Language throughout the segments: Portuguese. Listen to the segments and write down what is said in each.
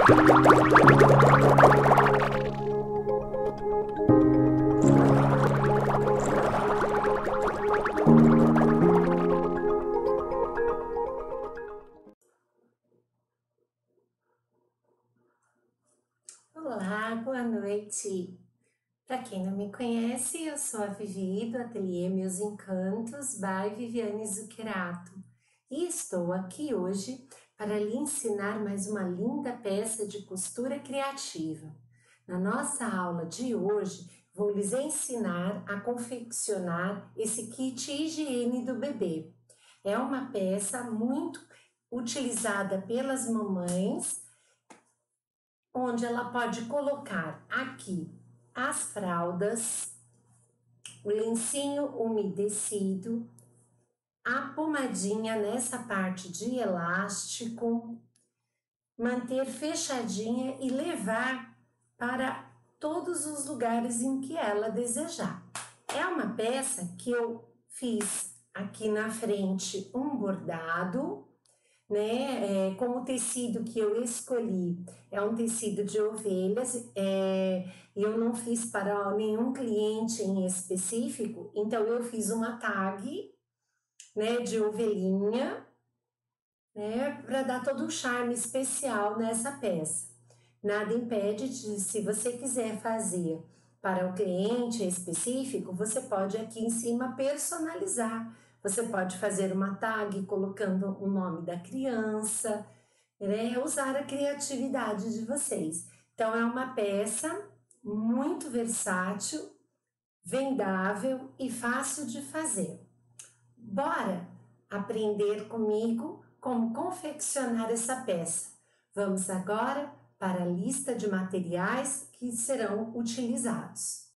Olá, boa noite. Para quem não me conhece, eu sou a Vivi do Ateliê Meus Encantos by Viviane Zuccherato e estou aqui hoje para lhe ensinar mais uma linda peça de costura criativa. Na nossa aula de hoje, vou lhes ensinar a confeccionar esse kit higiene do bebê. É uma peça muito utilizada pelas mamães, onde ela pode colocar aqui as fraldas, o lencinho umedecido, a pomadinha nessa parte de elástico, manter fechadinha e levar para todos os lugares em que ela desejar. É uma peça que eu fiz aqui na frente um bordado, né? Como o tecido que eu escolhi é um tecido de ovelhas, e eu não fiz para nenhum cliente em específico, então eu fiz uma tag, né, de ovelhinha, né, para dar todo um charme especial nessa peça. Nada impede de, se você quiser fazer para o cliente específico, você pode aqui em cima personalizar. Você pode fazer uma tag colocando o nome da criança, né? Usar a criatividade de vocês. Então, é uma peça muito versátil, vendável e fácil de fazer. Bora aprender comigo como confeccionar essa peça. Vamos agora para a lista de materiais que serão utilizados.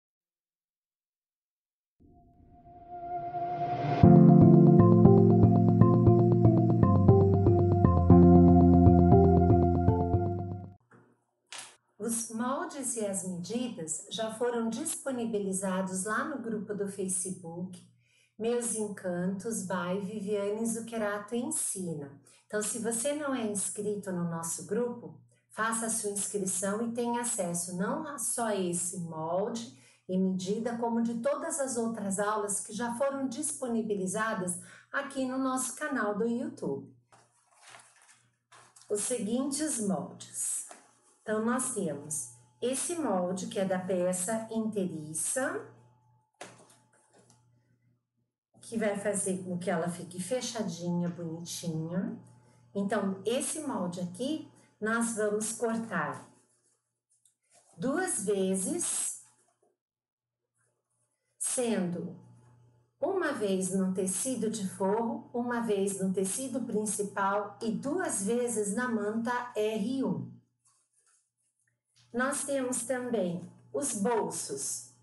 Os moldes e as medidas já foram disponibilizados lá no grupo do Facebook Meus Encantos by Viviane Zuccherato Ensina. Então, se você não é inscrito no nosso grupo, faça a sua inscrição e tenha acesso não a só esse molde e medida, como de todas as outras aulas que já foram disponibilizadas aqui no nosso canal do YouTube. Os seguintes moldes. Então, nós temos esse molde que é da peça inteiriça, que vai fazer com que ela fique fechadinha, bonitinha. Então, esse molde aqui, nós vamos cortar 2 vezes, sendo uma vez no tecido de forro, uma vez no tecido principal e 2 vezes na manta R1. Nós temos também os bolsos.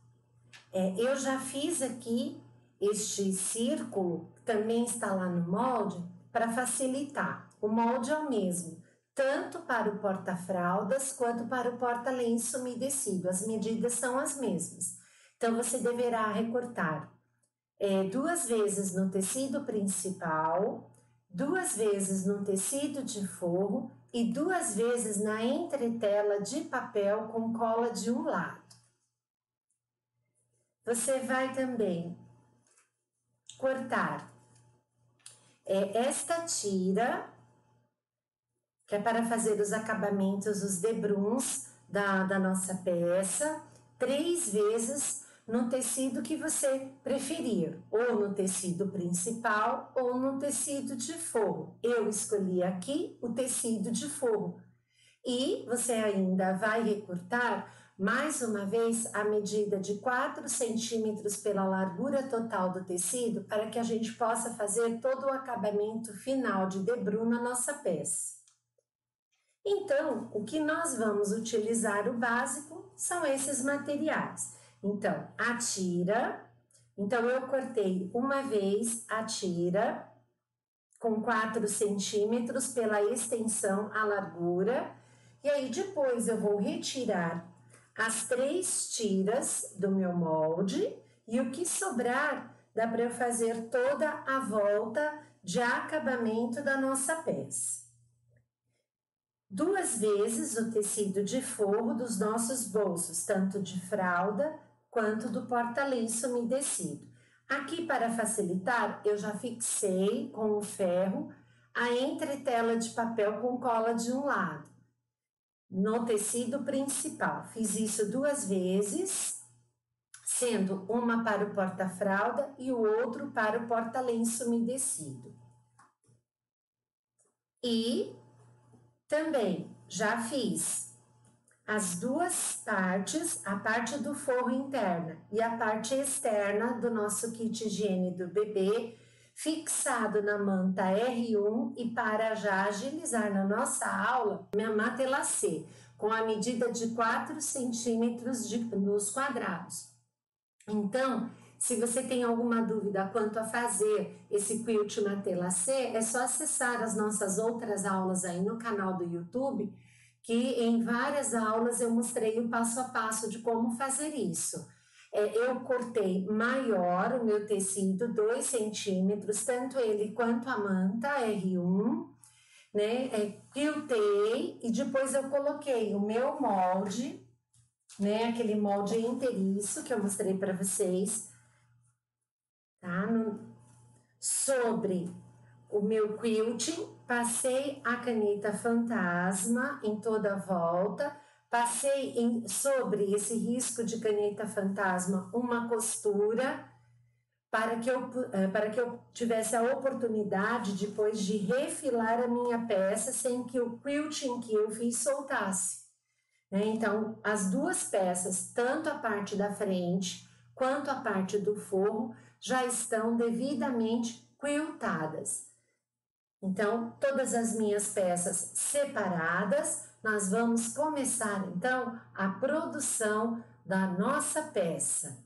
Eu já fiz aqui este círculo, que também está lá no molde, para facilitar. O molde é o mesmo, tanto para o porta-fraldas quanto para o porta-lenço umedecido. As medidas são as mesmas. Então, você deverá recortar 2 vezes no tecido principal, 2 vezes no tecido de forro e 2 vezes na entretela de papel com cola de um lado. Você vai também cortar esta tira, que é para fazer os acabamentos, os debruns da nossa peça, 3 vezes no tecido que você preferir, ou no tecido principal ou no tecido de forro. Eu escolhi aqui o tecido de forro. E você ainda vai recortar mais uma vez a medida de 4 centímetros pela largura total do tecido, para que a gente possa fazer todo o acabamento final de debru na nossa peça. Então, o que nós vamos utilizar, o básico, são esses materiais. Então, a tira, então eu cortei uma vez a tira com 4 centímetros pela extensão, a largura, e aí depois eu vou retirar as 3 tiras do meu molde, e o que sobrar dá para eu fazer toda a volta de acabamento da nossa peça. 2 vezes o tecido de forro dos nossos bolsos, tanto de fralda quanto do porta-lenço umedecido. Aqui, para facilitar, eu já fixei com o ferro a entretela de papel com cola de um lado, no tecido principal. Fiz isso 2 vezes, sendo uma para o porta-fralda e o outro para o porta-lenço umedecido. E também já fiz as 2 partes, a parte do forro interna e a parte externa do nosso kit higiene do bebê, fixado na manta R1, e para já agilizar na nossa aula, minha matelacê, com a medida de 4 centímetros nos quadrados. Então, se você tem alguma dúvida quanto a fazer esse quilt matelacê, é só acessar as nossas outras aulas aí no canal do YouTube, que em várias aulas eu mostrei o passo a passo de como fazer isso. Eu cortei maior o meu tecido, 2 centímetros, tanto ele quanto a manta R1, né? Quiltei e depois eu coloquei o meu molde, né? Aquele molde inteiriço que eu mostrei para vocês, tá? Sobre o meu quilting, passei a caneta fantasma em toda a volta, passei sobre esse risco de caneta fantasma uma costura para que eu tivesse a oportunidade depois de refilar a minha peça sem que o quilting que eu fiz soltasse, né? Então, as 2 peças, tanto a parte da frente quanto a parte do forro, já estão devidamente quiltadas. Então, todas as minhas peças separadas, nós vamos começar, então, a produção da nossa peça.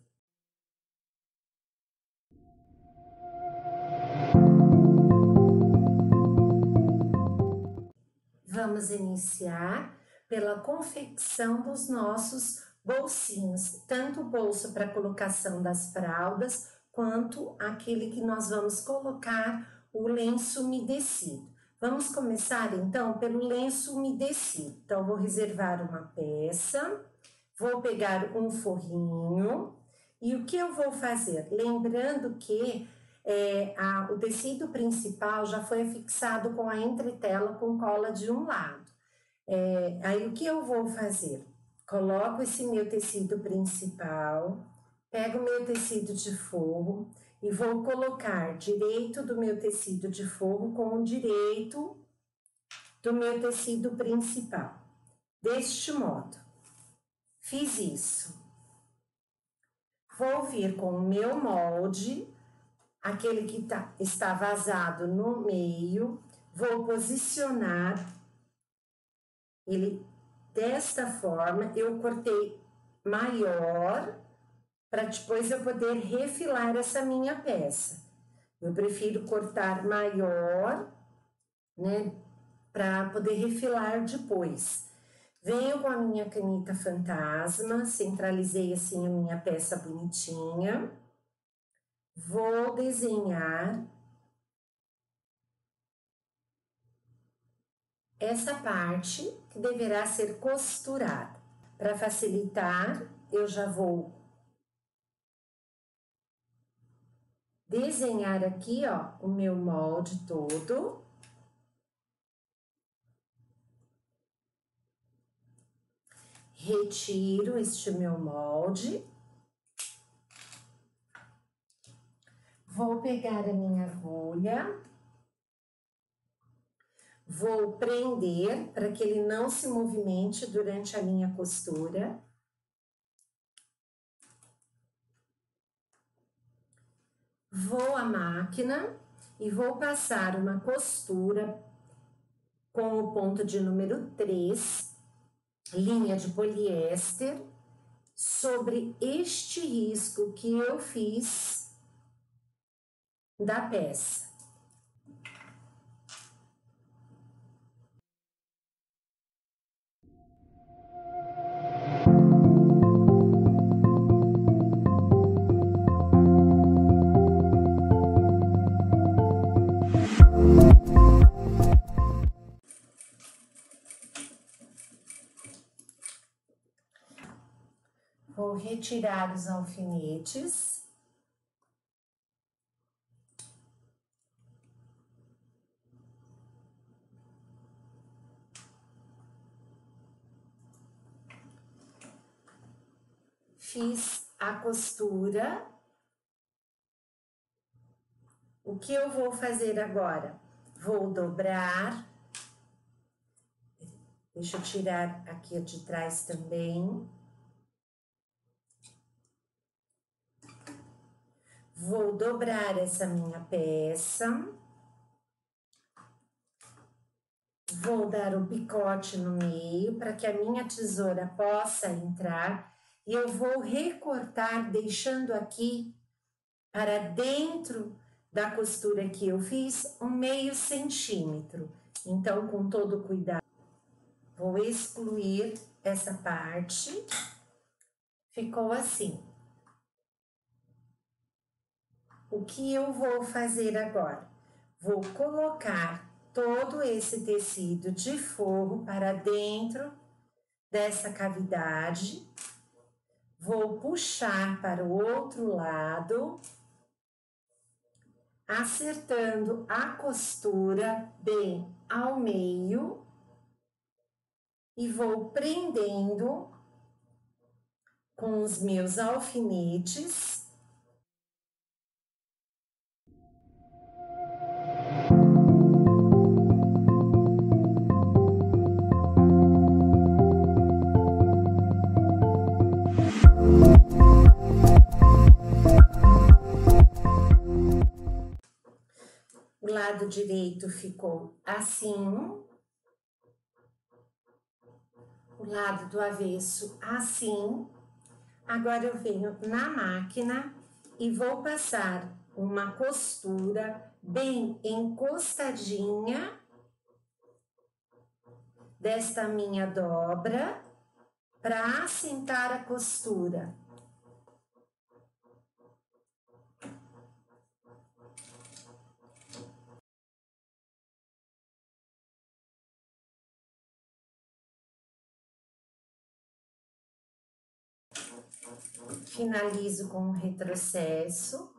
Vamos iniciar pela confecção dos nossos bolsinhos, tanto o bolso para colocação das fraldas, quanto aquele que nós vamos colocar o lenço umedecido. Vamos começar então pelo lenço umedecido. Então, vou reservar uma peça, vou pegar um forrinho e o que eu vou fazer? Lembrando que o tecido principal já foi fixado com a entretela com cola de um lado. Aí o que eu vou fazer? Coloco esse meu tecido principal, pego o meu tecido de forro e vou colocar direito do meu tecido de forro com o direito do meu tecido principal. Deste modo, fiz isso. Vou vir com o meu molde, aquele que está vazado no meio, vou posicionar ele desta forma. Eu cortei maior para depois eu poder refilar essa minha peça. Eu prefiro cortar maior, né, para poder refilar depois. Venho com a minha caneta fantasma, centralizei assim a minha peça bonitinha. Vou desenhar essa parte que deverá ser costurada. Para facilitar, eu já vou desenhar aqui, ó, o meu molde todo. Retiro este meu molde. Vou pegar a minha agulha. Vou prender para que ele não se movimente durante a minha costura. Vou à máquina e vou passar uma costura com o ponto de número 3, linha de poliéster, sobre este risco que eu fiz da peça. Vou retirar os alfinetes. Fiz a costura. O que eu vou fazer agora? Vou dobrar. Deixa eu tirar aqui de trás também. Vou dobrar essa minha peça. Vou dar um picote no meio para que a minha tesoura possa entrar. E eu vou recortar, deixando aqui para dentro da costura que eu fiz, 1/2 centímetro. Então, com todo cuidado, vou excluir essa parte. Ficou assim. O que eu vou fazer agora? Vou colocar todo esse tecido de forro para dentro dessa cavidade. Vou puxar para o outro lado, acertando a costura bem ao meio e vou prendendo com os meus alfinetes. O lado direito ficou assim, o lado do avesso assim. Agora eu venho na máquina e vou passar uma costura bem encostadinha desta minha dobra para assentar a costura. Finalizo com um retrocesso.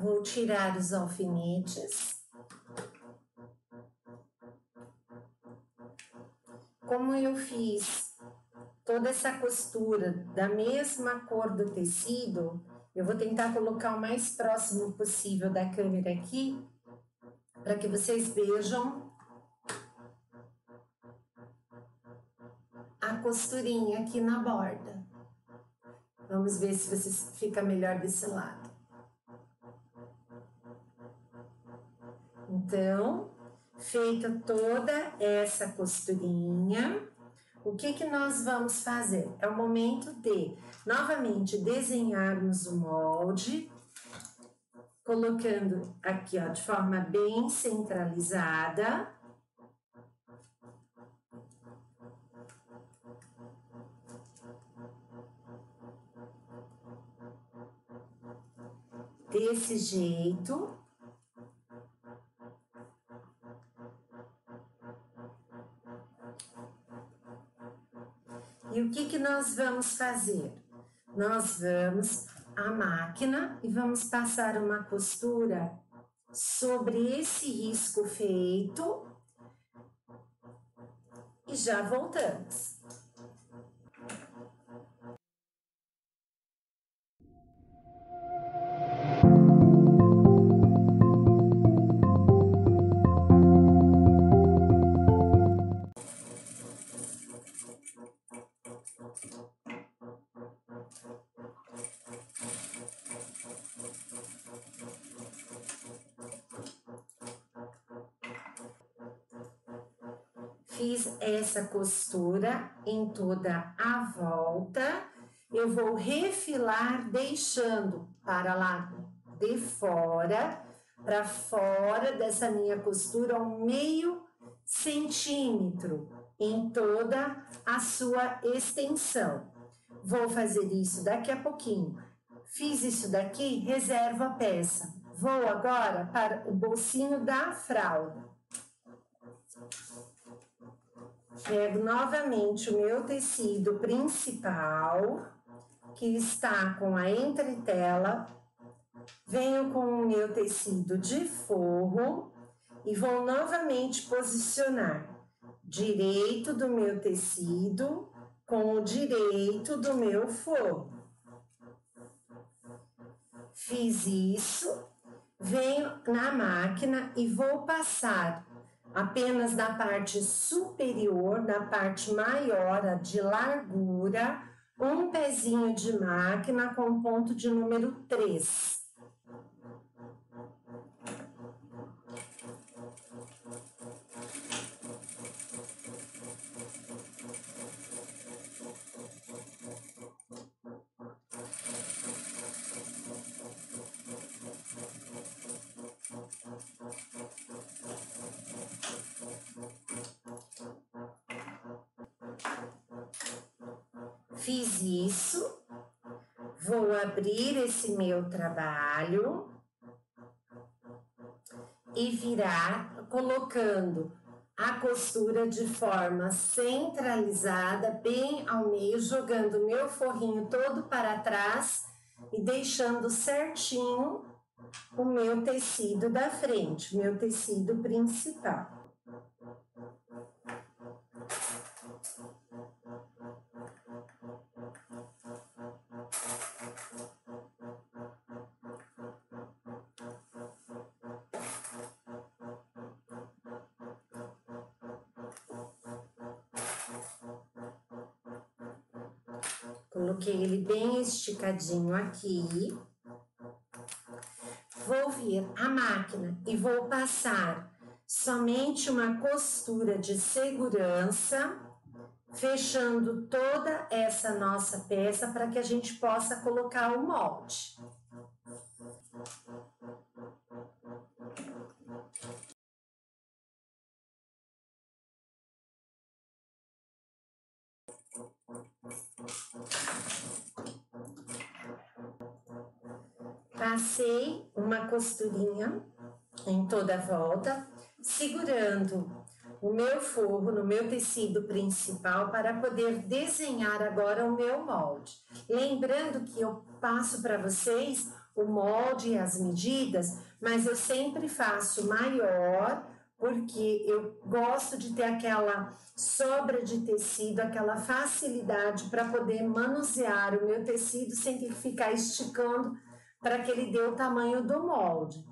Vou tirar os alfinetes. Como eu fiz toda essa costura da mesma cor do tecido, eu vou tentar colocar o mais próximo possível da câmera aqui, para que vocês vejam a costurinha aqui na borda. Vamos ver se vocês fica melhor desse lado. Então, feita toda essa costurinha, o que nós vamos fazer? É o momento de, novamente, desenharmos o molde, colocando aqui, ó, de forma bem centralizada. Desse jeito. E o que nós vamos fazer? Nós vamos à máquina e vamos passar uma costura sobre esse risco feito e já voltamos. Fiz essa costura em toda a volta, eu vou refilar deixando para lá de fora, para fora dessa minha costura, 1/2 centímetro em toda a sua extensão. Vou fazer isso daqui a pouquinho. Fiz isso daqui, reservo a peça. Vou agora para o bolsinho da fralda. Pego novamente o meu tecido principal, que está com a entretela. Venho com o meu tecido de forro e vou novamente posicionar direito do meu tecido com o direito do meu forro. Fiz isso, venho na máquina e vou passar apenas na parte superior, na parte maior, a de largura, um pezinho de máquina com ponto de número 3. Fiz isso, vou abrir esse meu trabalho e virar colocando a costura de forma centralizada, bem ao meio, jogando meu forrinho todo para trás e deixando certinho o meu tecido da frente, o meu tecido principal. Coloquei ele bem esticadinho aqui. Vou vir à máquina e vou passar somente uma costura de segurança, fechando toda essa nossa peça para que a gente possa colocar o molde. Passei uma costurinha em toda a volta, segurando o meu forro no meu tecido principal para poder desenhar agora o meu molde. Lembrando que eu passo para vocês o molde e as medidas, mas eu sempre faço maior, porque eu gosto de ter aquela sobra de tecido, aquela facilidade para poder manusear o meu tecido sem ter que ficar esticando para que ele dê o tamanho do molde.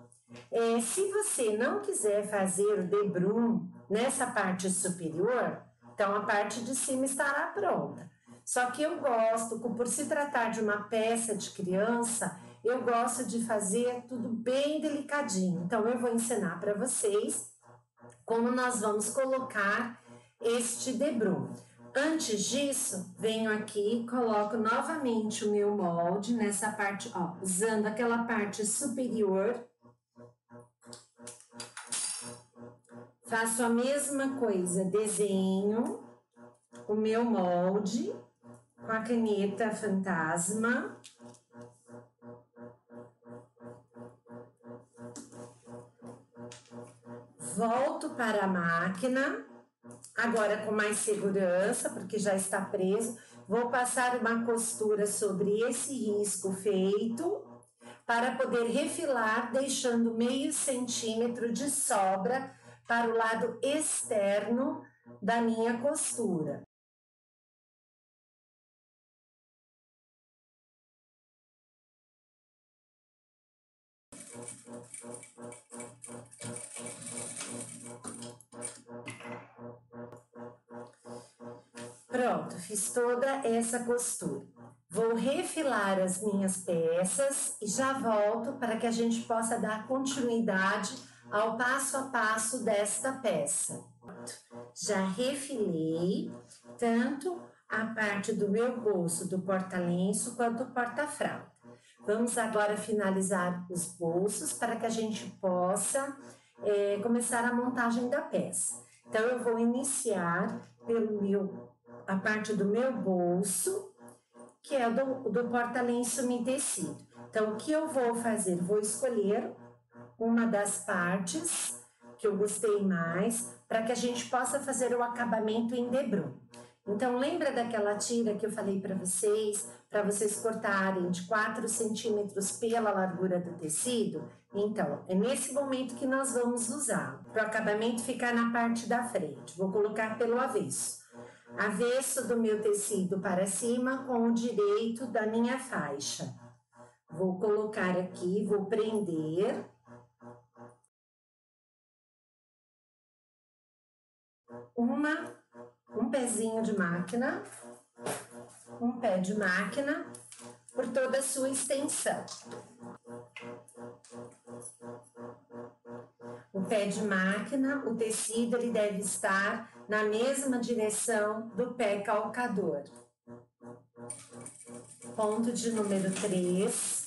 Se você não quiser fazer o debrum nessa parte superior, então a parte de cima estará pronta. Só que eu gosto, por se tratar de uma peça de criança, eu gosto de fazer tudo bem delicadinho. Então eu vou ensinar para vocês como nós vamos colocar este debrum. Antes disso, venho aqui e coloco novamente o meu molde nessa parte, ó, usando aquela parte superior. Faço a mesma coisa, desenho o meu molde com a caneta fantasma. Volto para a máquina. Agora com mais segurança, porque já está preso, vou passar uma costura sobre esse risco feito para poder refilar, deixando meio centímetro de sobra para o lado externo da minha costura. Pronto, fiz toda essa costura. Vou refilar as minhas peças e já volto para que a gente possa dar continuidade ao passo a passo desta peça. Já refilei tanto a parte do meu bolso do porta-lenço quanto o porta-fralda. Vamos agora finalizar os bolsos para que a gente possa começar a montagem da peça. Então, eu vou iniciar a parte do meu bolso, que é do porta-lenço umedecido. Então, o que eu vou fazer? Vou escolher uma das partes que eu gostei mais, para que a gente possa fazer o acabamento em debrum. Então, lembra daquela tira que eu falei para vocês cortarem de 4 centímetros pela largura do tecido? Então, é nesse momento que nós vamos usar, para o acabamento ficar na parte da frente. Vou colocar pelo avesso. Avesso do meu tecido para cima com o direito da minha faixa. Vou colocar aqui, vou prender. Um pezinho de máquina, um pé de máquina por toda a sua extensão. O pé de máquina, o tecido ele deve estar na mesma direção do pé calcador. Ponto de número 3.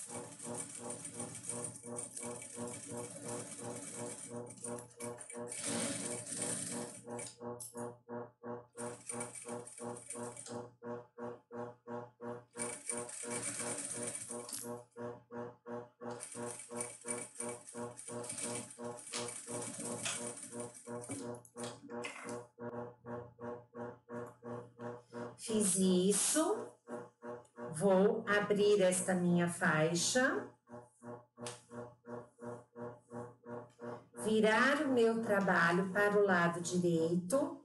Fiz isso, vou abrir esta minha faixa, virar o meu trabalho para o lado direito,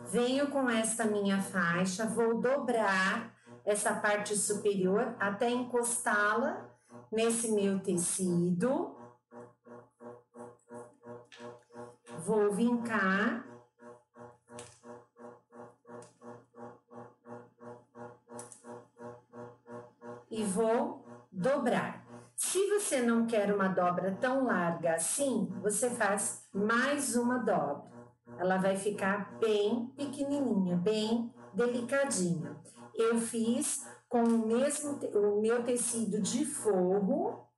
venho com esta minha faixa, vou dobrar essa parte superior até encostá-la nesse meu tecido, vou vincar. E vou dobrar. Se você não quer uma dobra tão larga assim, você faz mais uma dobra. Ela vai ficar bem pequenininha, bem delicadinha. Eu fiz com o meu tecido de forro,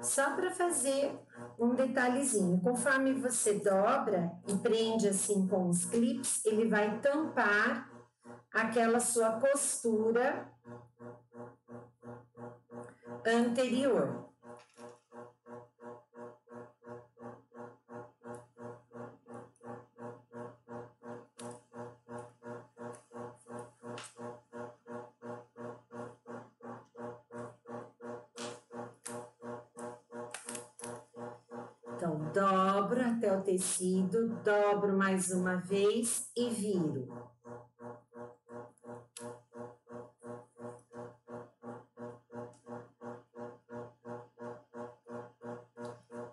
só para fazer um detalhezinho. Conforme você dobra e prende assim com os clips, ele vai tampar aquela sua costura anterior. Então, dobro até o tecido, dobro mais uma vez e viro.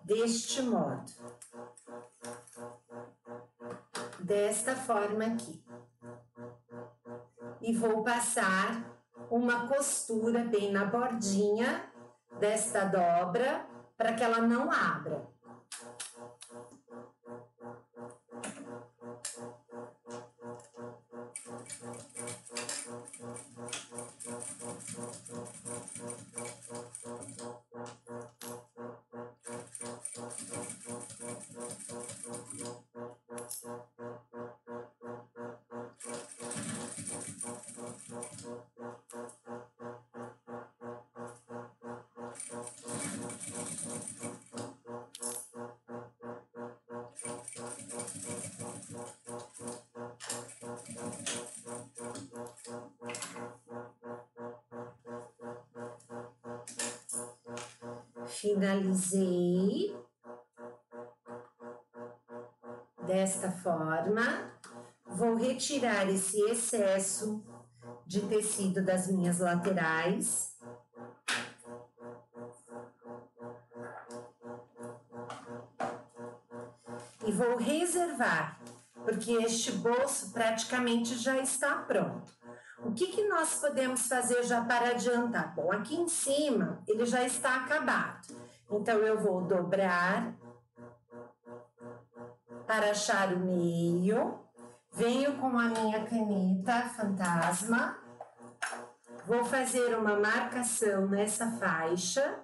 Deste modo, desta forma aqui. E vou passar uma costura bem na bordinha desta dobra, para que ela não abra. Finalizei desta forma, vou retirar esse excesso de tecido das minhas laterais. E vou reservar, porque este bolso praticamente já está pronto. O que nós podemos fazer já para adiantar? Bom, aqui em cima ele já está acabado. Então, eu vou dobrar para achar o meio. Venho com a minha caneta fantasma. Vou fazer uma marcação nessa faixa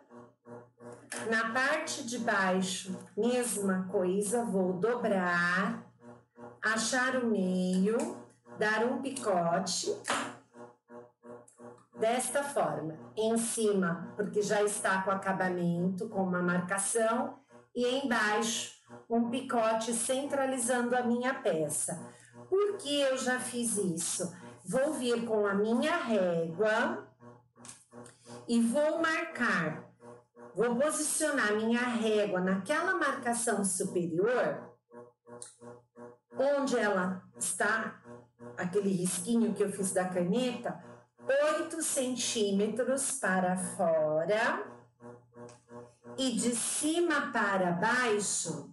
Na parte de baixo, mesma coisa, vou dobrar, achar o meio, dar um picote, desta forma, em cima, porque já está com acabamento, com uma marcação, e embaixo, um picote centralizando a minha peça. Por que eu já fiz isso? Vou vir com a minha régua e vou marcar, vou posicionar minha régua naquela marcação superior, onde ela está, aquele risquinho que eu fiz da caneta, 8 centímetros para fora e de cima para baixo,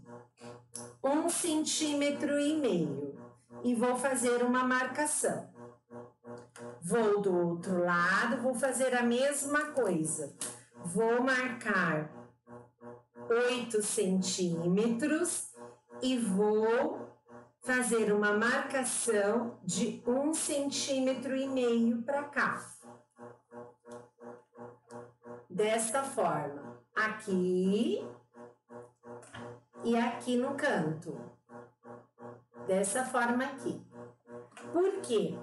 1,5 centímetros. E vou fazer uma marcação. Vou do outro lado, vou fazer a mesma coisa. Vou marcar 8 centímetros e vou fazer uma marcação de 1,5 centímetros para cá. Desta forma, aqui e aqui no canto. Dessa forma aqui. Por quê?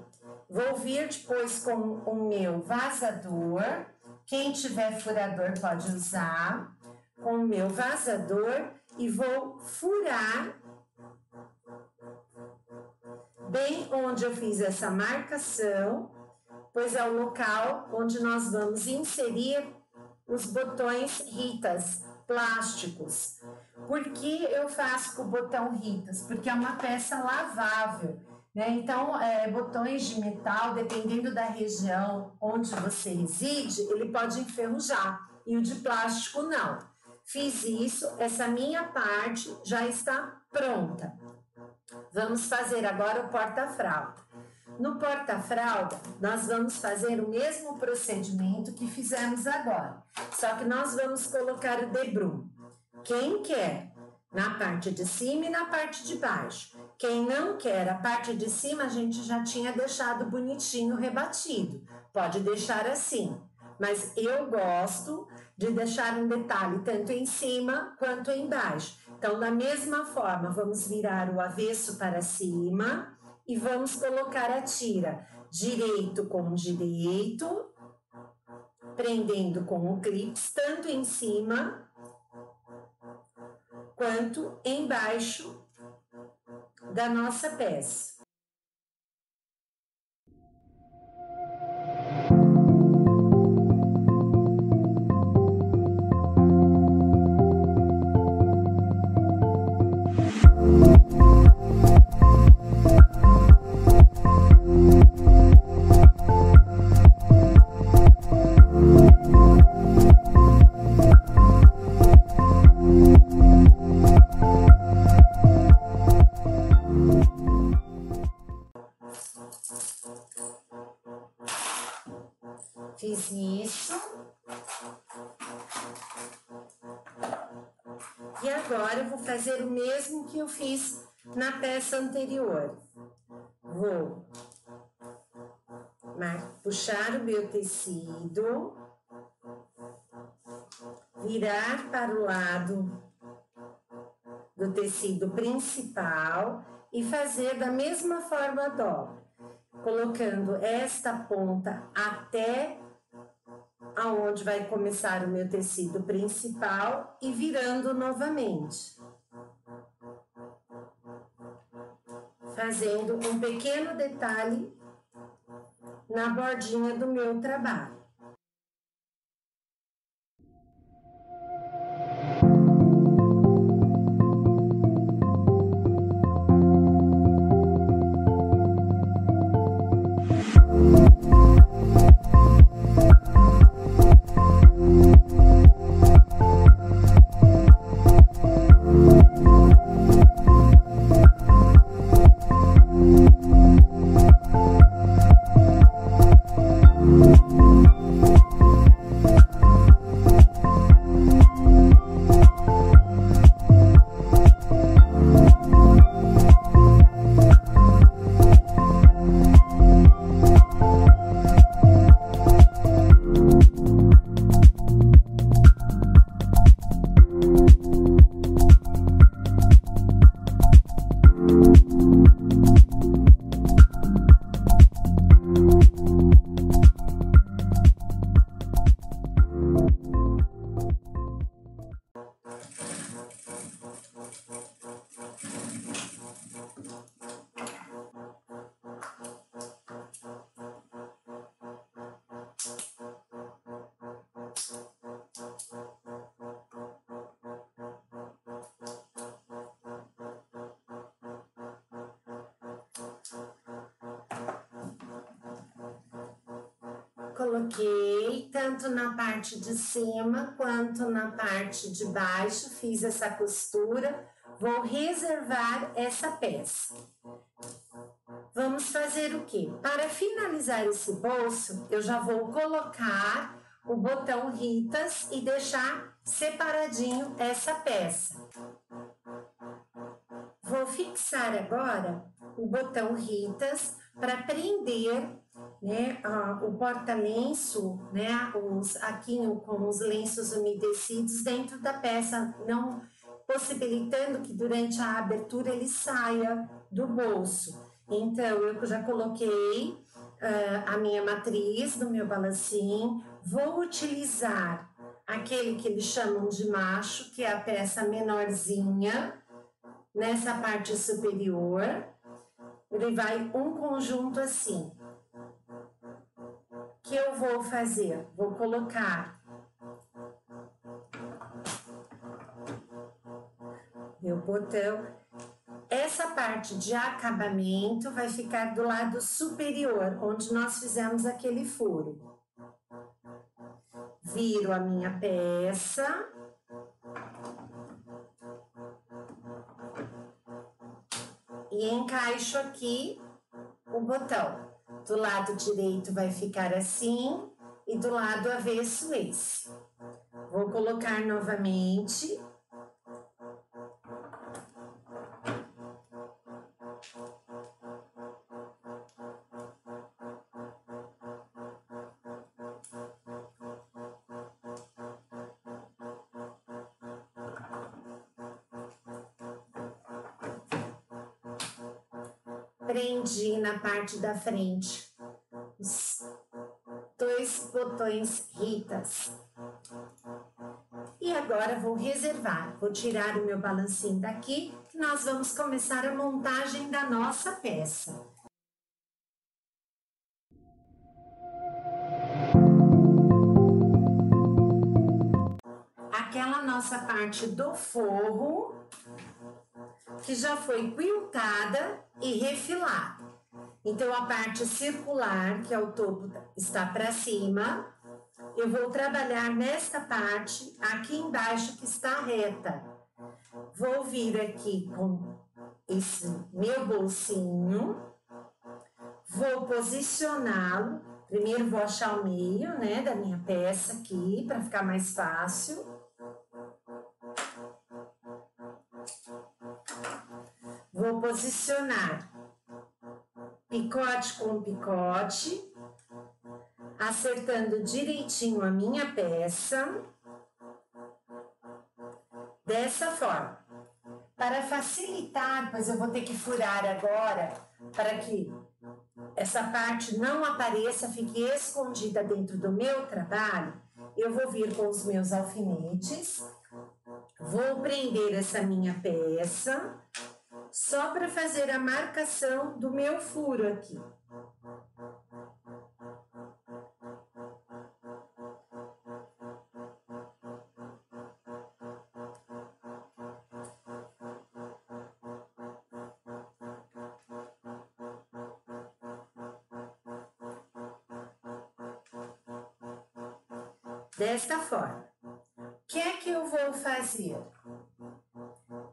Vou vir depois com o meu vazador. Quem tiver furador pode usar. Com o meu vazador e vou furar bem onde eu fiz essa marcação, pois é o local onde nós vamos inserir os botões Ritas plásticos. Por que eu faço com o botão Ritas? Porque é uma peça lavável, né? Então, botões de metal, dependendo da região onde você reside, ele pode enferrujar, e o de plástico não. Fiz isso, essa minha parte já está pronta. Vamos fazer agora o porta-fralda. No porta-fralda, nós vamos fazer o mesmo procedimento que fizemos agora, só que nós vamos colocar o debrum. Quem quer, na parte de cima e na parte de baixo. Quem não quer, a parte de cima a gente já tinha deixado bonitinho rebatido. Pode deixar assim, mas eu gosto de deixar um detalhe tanto em cima quanto embaixo. Então, da mesma forma, vamos virar o avesso para cima e vamos colocar a tira direito com direito, prendendo com o clips, tanto em cima quanto embaixo da nossa peça. Fiz isso. E agora eu vou fazer o mesmo que eu fiz na peça anterior. Vou puxar o meu tecido, virar para o lado do tecido principal e fazer da mesma forma a dobra, colocando esta ponta até aonde vai começar o meu tecido principal e virando novamente, fazendo um pequeno detalhe na bordinha do meu trabalho. coloquei tanto na parte de cima quanto na parte de baixo, fiz essa costura, vou reservar essa peça. Vamos fazer o quê? Para finalizar esse bolso, eu já vou colocar o botão Ritas e deixar separadinho essa peça. Vou fixar agora o botão Ritas para prender, né, o porta-lenço, né, aqui com os lenços umedecidos dentro da peça, não possibilitando que durante a abertura ele saia do bolso. Então, eu já coloquei a minha matriz no meu balancim, vou utilizar aquele que eles chamam de macho, que é a peça menorzinha, nessa parte superior. Ele vai um conjunto assim. O que eu vou fazer? Vou colocar meu botão. Essa parte de acabamento vai ficar do lado superior, onde nós fizemos aquele furo. Viro a minha peça. E encaixo aqui o botão. Do lado direito vai ficar assim e do lado avesso esse. Vou colocar novamente. Prendi na parte da frente os 2 botões Ritas. E agora vou reservar, vou tirar o meu balancinho daqui, que nós vamos começar a montagem da nossa peça. Aquela nossa parte do forro, que já foi quiltada e refilada. Então, a parte circular, que é o topo, está para cima. Eu vou trabalhar nesta parte, aqui embaixo, que está reta. Vou vir aqui com esse meu bolsinho. Vou posicioná-lo. Primeiro, vou achar o meio, né, da minha peça aqui, para ficar mais fácil. Vou posicionar picote com picote, acertando direitinho a minha peça, dessa forma. Para facilitar, pois eu vou ter que furar agora, para que essa parte não apareça, fique escondida dentro do meu trabalho, eu vou vir com os meus alfinetes, vou prender essa minha peça, só para fazer a marcação do meu furo aqui. Desta forma. O que é que eu vou fazer?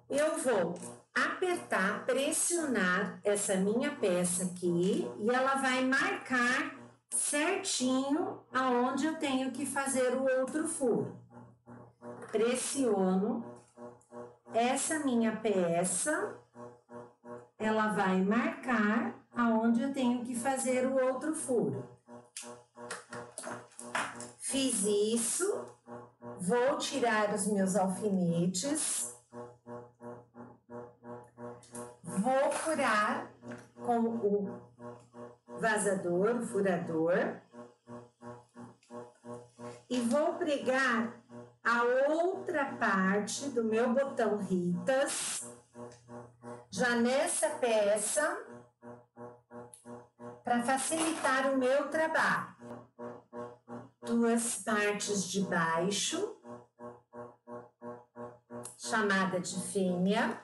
Eu vou apertar, pressionar essa minha peça aqui e ela vai marcar certinho aonde eu tenho que fazer o outro furo. Pressiono essa minha peça, ela vai marcar aonde eu tenho que fazer o outro furo. Fiz isso, vou tirar os meus alfinetes. Vou furar com o vazador, o furador, e vou pregar a outra parte do meu botão Ritas, já nessa peça, para facilitar o meu trabalho. 2 partes de baixo, chamada de fêmea.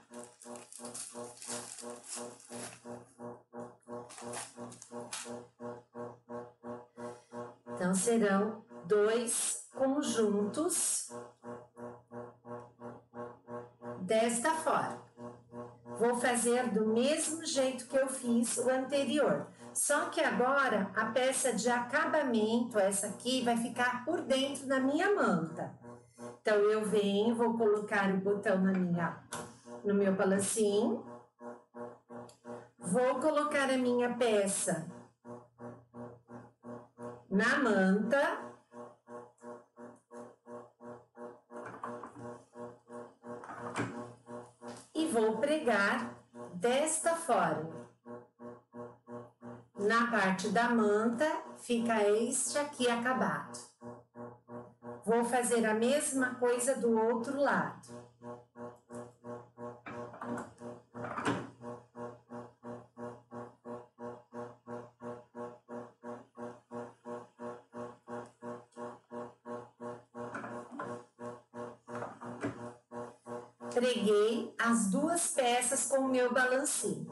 Então, serão 2 conjuntos desta forma. Vou fazer do mesmo jeito que eu fiz o anterior, só que agora a peça de acabamento, essa aqui, vai ficar por dentro da minha manta. Então, eu venho, vou colocar o botão no meu balancim, vou colocar a minha peça na manta e vou pregar desta forma. Na parte da manta fica este aqui acabado. Vou fazer a mesma coisa do outro lado. Preguei as 2 peças com o meu balancinho.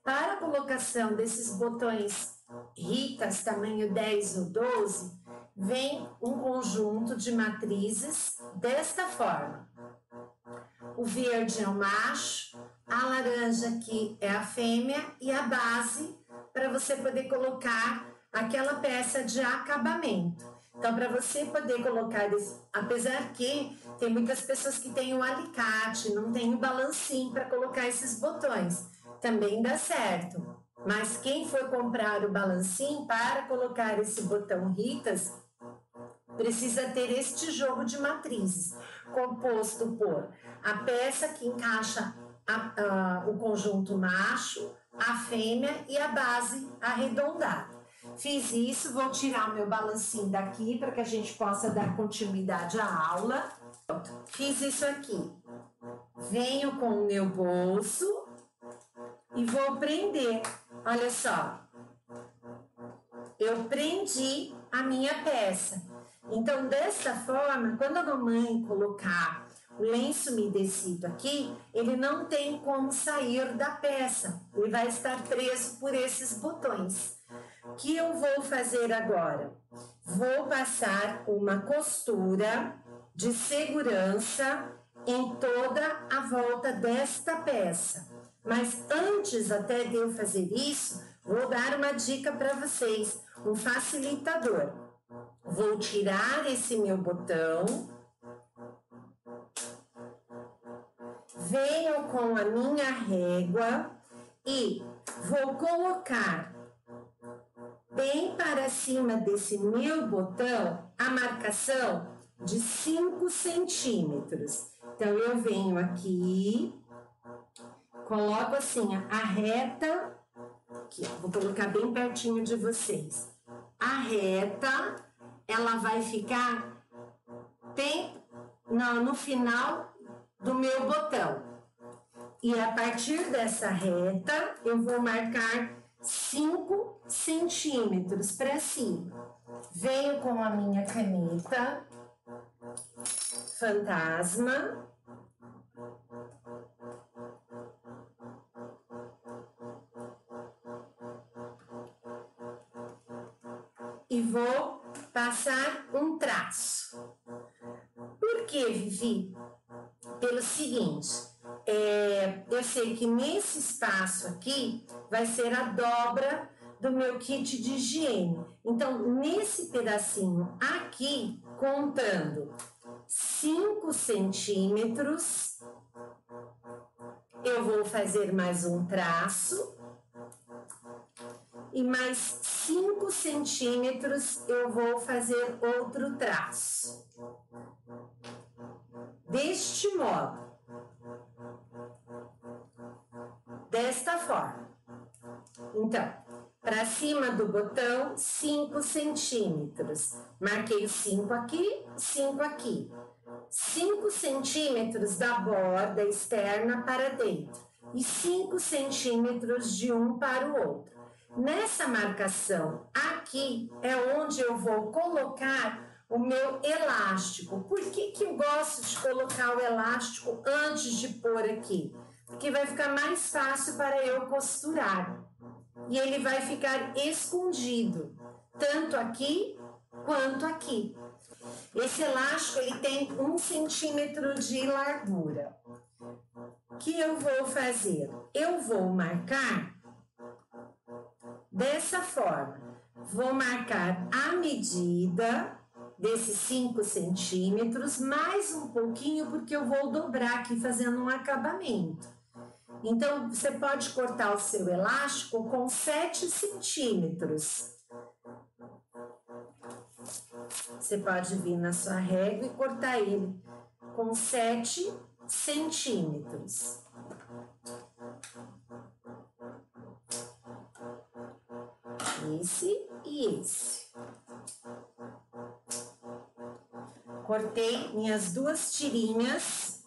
Para a colocação desses botões Ritas, tamanho 10 ou 12, vem um conjunto de matrizes desta forma. O verde é o macho, a laranja aqui é a fêmea e a base para você poder colocar aquela peça de acabamento. Então, para você poder colocar, apesar que tem muitas pessoas que têm o alicate, não tem o balancinho para colocar esses botões, também dá certo. Mas quem for comprar o balancinho para colocar esse botão Ritas, precisa ter este jogo de matrizes, composto por a peça que encaixa o conjunto macho, a fêmea e a base arredondada. Fiz isso, vou tirar o meu balancinho daqui para que a gente possa dar continuidade à aula. Fiz isso aqui. Venho com o meu bolso e vou prender. Olha só. Eu prendi a minha peça. Então, dessa forma, quando a mamãe colocar o lenço umedecido aqui, ele não tem como sair da peça. Ele vai estar preso por esses botões. O que eu vou fazer agora? Vou passar uma costura de segurança em toda a volta desta peça. Mas antes até de eu fazer isso, vou dar uma dica para vocês, um facilitador. Vou tirar esse meu botão, venho com a minha régua e vou colocar bem para cima desse meu botão a marcação de 5 centímetros. Então, eu venho aqui, coloco assim a reta, aqui, vou colocar bem pertinho de vocês. A reta, ela vai ficar bem no final do meu botão. E a partir dessa reta, eu vou marcar 5 centímetros para cima. Venho com a minha caneta fantasma. E vou passar um traço. Por que, Vivi? Pelo seguinte, eu sei que nesse espaço aqui vai ser a dobra do meu kit de higiene. Então, nesse pedacinho aqui, contando 5 centímetros, eu vou fazer mais um traço. E mais 5 centímetros eu vou fazer outro traço. Deste modo. Desta forma. Então, para cima do botão, 5 centímetros. Marquei 5 aqui, 5 aqui. 5 centímetros da borda externa para dentro. E 5 centímetros de um para o outro. Nessa marcação aqui é onde eu vou colocar o meu elástico. Por que eu gosto de colocar o elástico antes de pôr aqui? Porque vai ficar mais fácil para eu costurar. E ele vai ficar escondido, tanto aqui quanto aqui. Esse elástico, ele tem 1 centímetro de largura. O que eu vou fazer? Eu vou marcar dessa forma. Vou marcar a medida desses 5 centímetros, mais um pouquinho, porque eu vou dobrar aqui fazendo um acabamento. Então, você pode cortar o seu elástico com 7 centímetros. Você pode vir na sua régua e cortar ele com 7 centímetros. Esse e esse. Cortei minhas 2 tirinhas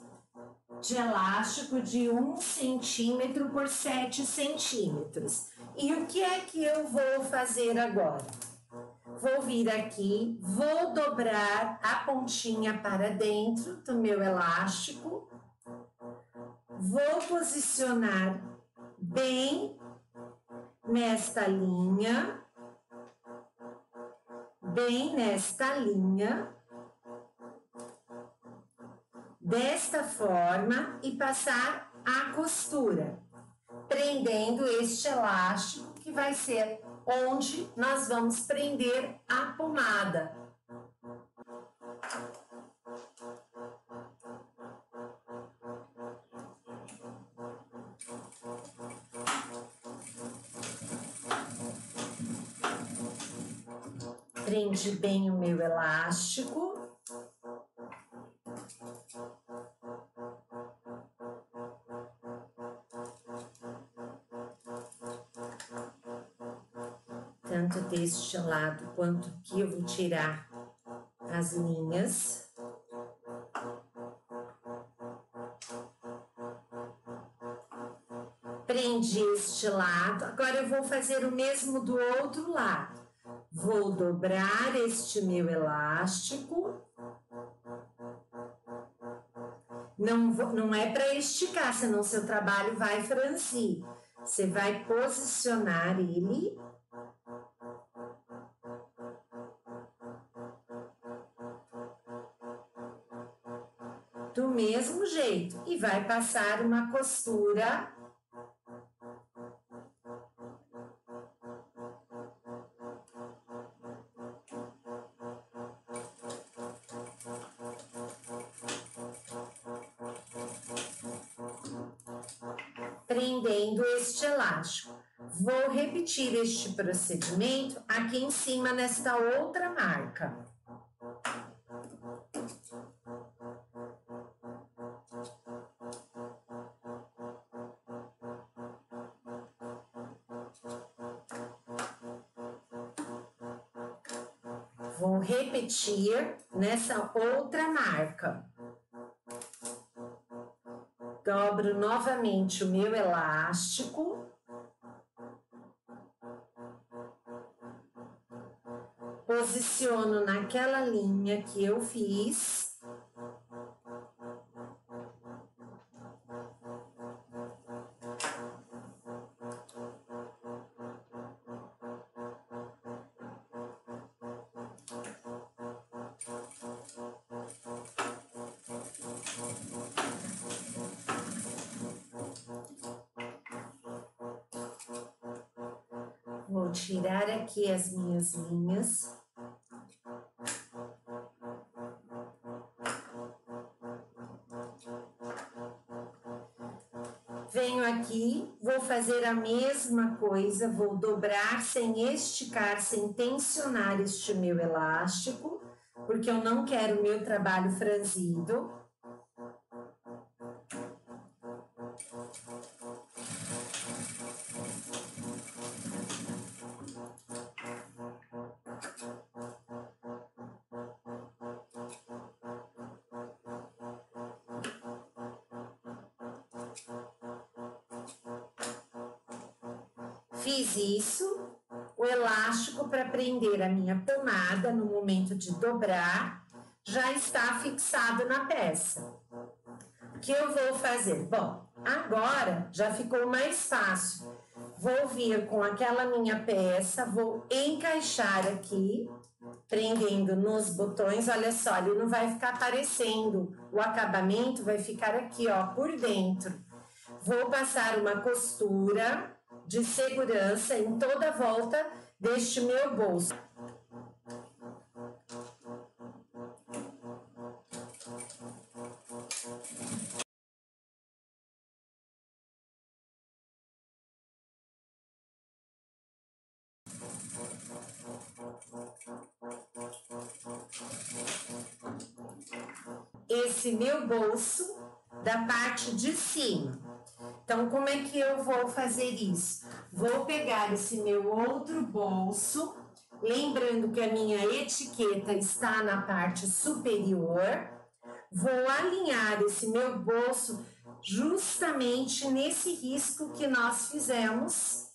de elástico de 1 centímetro por 7 centímetros. E o que é que eu vou fazer agora? Vou vir aqui, vou dobrar a pontinha para dentro do meu elástico, vou posicionar bem nesta linha, desta forma, e passar a costura, prendendo este elástico que vai ser onde nós vamos prender a pomada. Prende bem o meu elástico. Tanto deste lado quanto aqui eu vou tirar as linhas. Prendi este lado, agora eu vou fazer o mesmo do outro lado. Vou dobrar este meu elástico. Não é para esticar, senão seu trabalho vai franzir. Você vai posicionar ele. Do mesmo jeito, e vai passar uma costura prendendo este elástico. Vou repetir este procedimento aqui em cima nesta outra marca. Vou repetir nessa outra marca. Dobro novamente o meu elástico. Posiciono naquela linha que eu fiz. Vou tirar aqui as minhas linhas. Venho aqui, vou fazer a mesma coisa, vou dobrar sem esticar, sem tensionar este meu elástico, porque eu não quero o meu trabalho franzido. Fiz isso, o elástico para prender a minha pomada no momento de dobrar já está fixado na peça. O que eu vou fazer? Bom, agora já ficou mais fácil. Vou vir com aquela minha peça, vou encaixar aqui prendendo nos botões, olha só, ele não vai ficar aparecendo, o acabamento vai ficar aqui, ó, por dentro. Vou passar uma costura de segurança em toda a volta deste meu bolso. Esse meu bolso da parte de cima. Então, como é que eu vou fazer isso? Vou pegar esse meu outro bolso, lembrando que a minha etiqueta está na parte superior, vou alinhar esse meu bolso justamente nesse risco que nós fizemos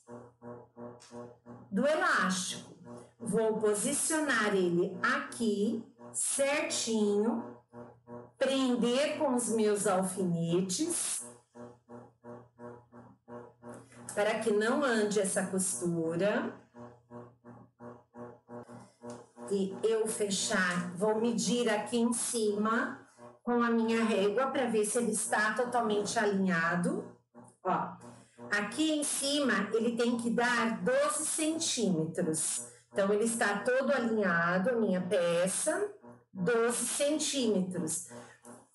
do elástico. Vou posicionar ele aqui, certinho, prender com os meus alfinetes, para que não ande essa costura. E eu fechar, vou medir aqui em cima com a minha régua para ver se ele está totalmente alinhado. Ó, aqui em cima ele tem que dar 12 centímetros. Então, ele está todo alinhado, a minha peça, 12 centímetros.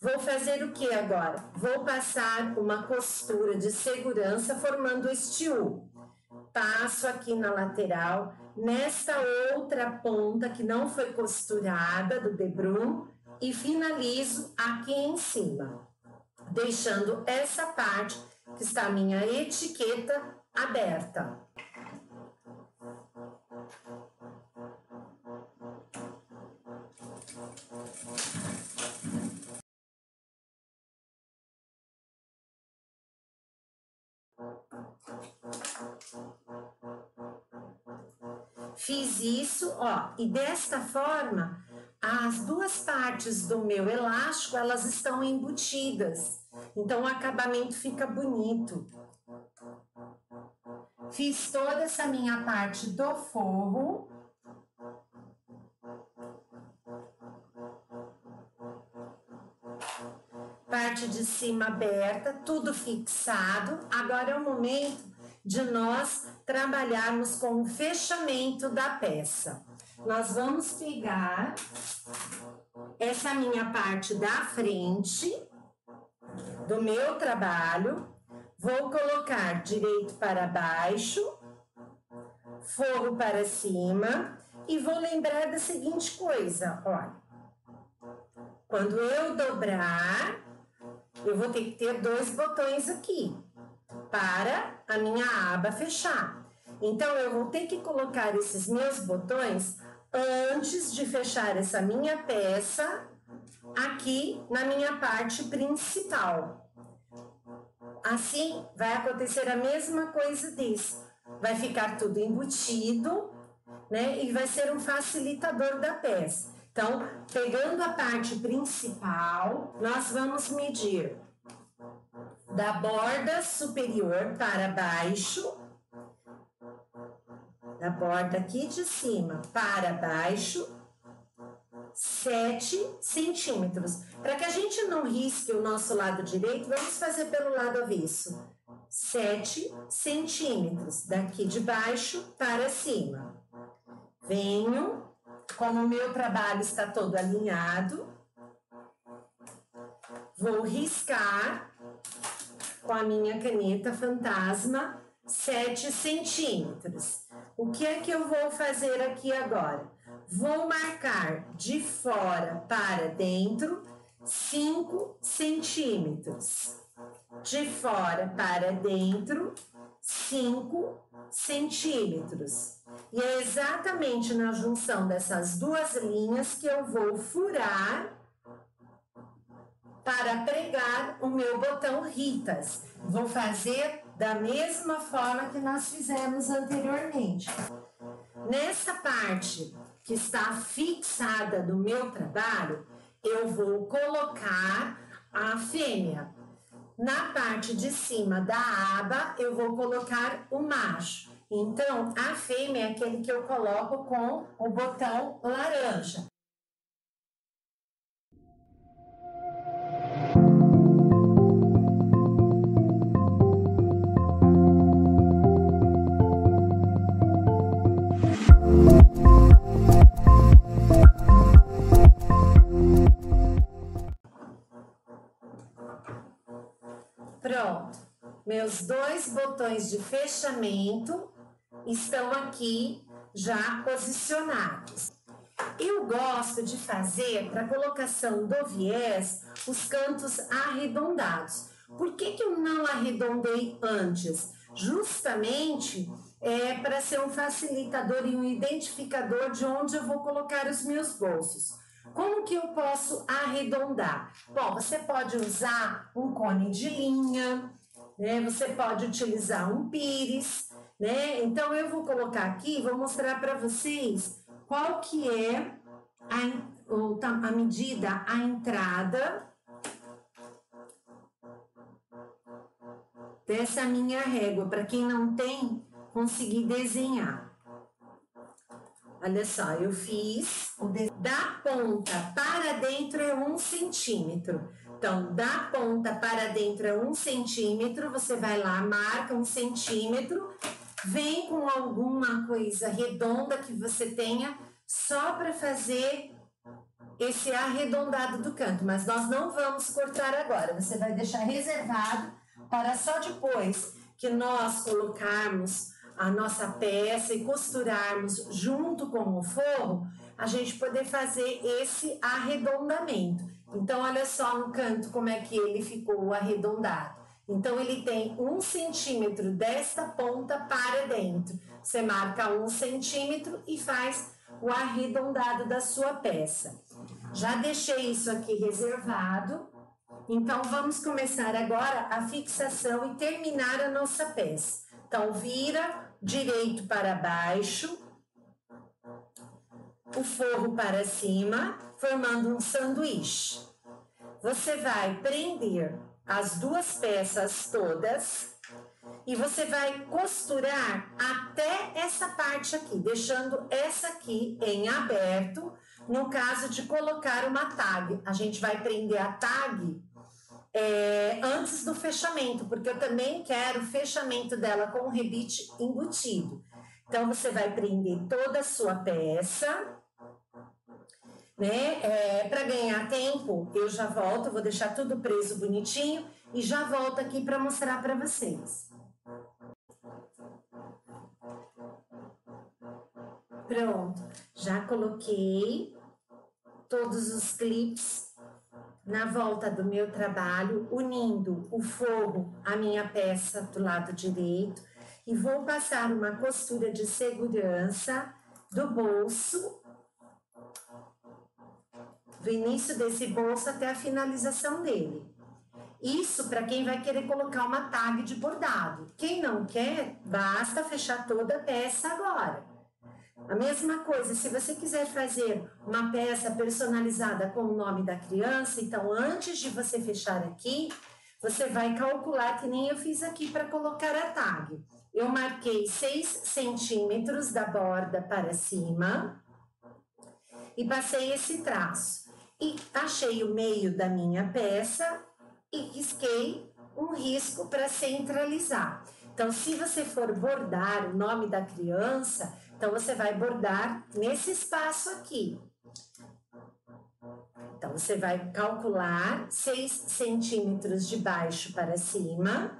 Vou fazer o que agora? Vou passar uma costura de segurança formando este U. Passo aqui na lateral, nesta outra ponta que não foi costurada do debrum e finalizo aqui em cima, deixando essa parte que está a minha etiqueta aberta. Fiz isso, ó, e desta forma, as duas partes do meu elástico, elas estão embutidas. Então, o acabamento fica bonito. Fiz toda essa minha parte do forro. Parte de cima aberta, tudo fixado. Agora é o momento de nós trabalharmos com o fechamento da peça. Nós vamos pegar essa minha parte da frente do meu trabalho, vou colocar direito para baixo, forro para cima e vou lembrar da seguinte coisa, olha. Quando eu dobrar, eu vou ter que ter 2 botões aqui para a minha aba fechar. Então, eu vou ter que colocar esses meus botões antes de fechar essa minha peça aqui na minha parte principal. Assim, vai acontecer a mesma coisa disso. Vai ficar tudo embutido, né? E vai ser um facilitador da peça. Então, pegando a parte principal, nós vamos medir da borda superior para baixo, da borda aqui de cima para baixo, 7 centímetros. Para que a gente não risque o nosso lado direito, vamos fazer pelo lado avesso. 7 centímetros, daqui de baixo para cima. Venho, como o meu trabalho está todo alinhado, vou riscar com a minha caneta fantasma 7 centímetros. O que é que eu vou fazer aqui agora? Vou marcar de fora para dentro 5 centímetros. De fora para dentro 5 centímetros. E é exatamente na junção dessas duas linhas que eu vou furar para pregar o meu botão Ritas. Vou fazer da mesma forma que nós fizemos anteriormente. Nessa parte que está fixada do meu trabalho, eu vou colocar a fêmea. Na parte de cima da aba, eu vou colocar o macho. Então, a fêmea é aquele que eu coloco com o botão laranja. Pronto, meus 2 botões de fechamento estão aqui já posicionados. Eu gosto de fazer, para a colocação do viés, os cantos arredondados. Por que eu não arredondei antes? Justamente para ser um facilitador e um identificador de onde eu vou colocar os meus bolsos. Como que eu posso arredondar? Bom, você pode usar um cone de linha, né? Você pode utilizar um pires, né? Então, eu vou colocar aqui, vou mostrar para vocês qual que é a medida, a entrada dessa minha régua, para quem não tem, conseguir desenhar. Olha só, eu fiz da ponta para dentro é 1 centímetro. Então, da ponta para dentro é 1 centímetro, você vai lá, marca 1 centímetro, vem com alguma coisa redonda que você tenha, só para fazer esse arredondado do canto, mas nós não vamos cortar agora, você vai deixar reservado para só depois que nós colocarmos a nossa peça e costurarmos junto com o forro, a gente poder fazer esse arredondamento. Então, olha só no canto como é que ele ficou arredondado. Então, ele tem 1 centímetro desta ponta para dentro. Você marca 1 centímetro e faz o arredondado da sua peça. Já deixei isso aqui reservado. Então, vamos começar agora a fixação e terminar a nossa peça. Então, vira direito para baixo, o forro para cima, formando um sanduíche. Você vai prender as 2 peças todas e você vai costurar até essa parte aqui, deixando essa aqui em aberto, no caso de colocar uma tag. A gente vai prender a tag antes do fechamento, porque eu também quero o fechamento dela com o rebite embutido. Então, você vai prender toda a sua peça, né? Para ganhar tempo, eu já volto, vou deixar tudo preso bonitinho e já volto aqui para mostrar para vocês. Pronto, já coloquei todos os clips na volta do meu trabalho, unindo o forro à minha peça do lado direito e vou passar uma costura de segurança do bolso, do início desse bolso até a finalização dele. Isso para quem vai querer colocar uma tag de bordado. Quem não quer, basta fechar toda a peça agora. A mesma coisa, se você quiser fazer uma peça personalizada com o nome da criança, então antes de você fechar aqui, você vai calcular que nem eu fiz aqui para colocar a tag. Eu marquei 6 centímetros da borda para cima e passei esse traço. E achei o meio da minha peça e risquei um risco para centralizar. Então, se você for bordar o nome da criança, então você vai bordar nesse espaço aqui. Então, você vai calcular 6 centímetros de baixo para cima